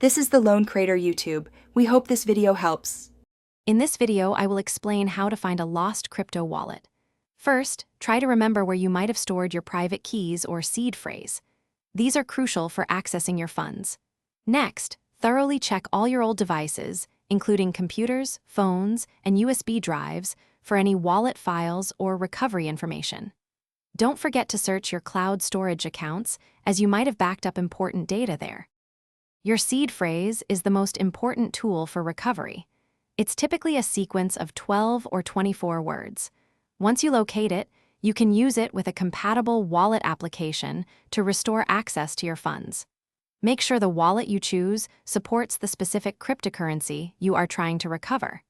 This is the Lone Crater YouTube. We hope this video helps. In this video, I will explain how to find a lost crypto wallet. First, try to remember where you might have stored your private keys or seed phrase. These are crucial for accessing your funds. Next, thoroughly check all your old devices, including computers, phones, and USB drives, for any wallet files or recovery information. Don't forget to search your cloud storage accounts, as you might have backed up important data there. Your seed phrase is the most important tool for recovery. It's typically a sequence of 12 or 24 words. Once you locate it, you can use it with a compatible wallet application to restore access to your funds. Make sure the wallet you choose supports the specific cryptocurrency you are trying to recover.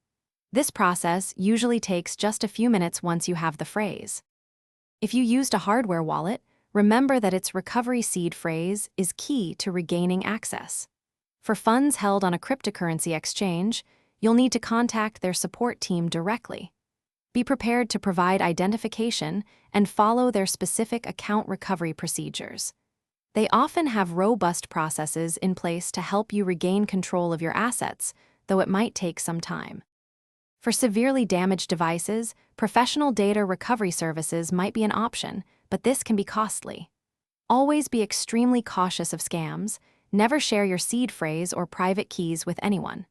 This process usually takes just a few minutes once you have the phrase. If you used a hardware wallet, remember that its recovery seed phrase is key to regaining access. For funds held on a cryptocurrency exchange, you'll need to contact their support team directly. Be prepared to provide identification and follow their specific account recovery procedures. They often have robust processes in place to help you regain control of your assets, though it might take some time. For severely damaged devices, professional data recovery services might be an option, but this can be costly. Always be extremely cautious of scams. Never share your seed phrase or private keys with anyone.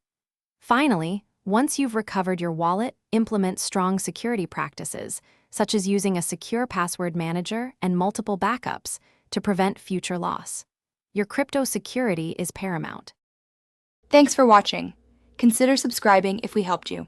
Finally, once you've recovered your wallet, implement strong security practices, such as using a secure password manager and multiple backups to prevent future loss. Your crypto security is paramount. Thanks for watching. Consider subscribing if we helped you.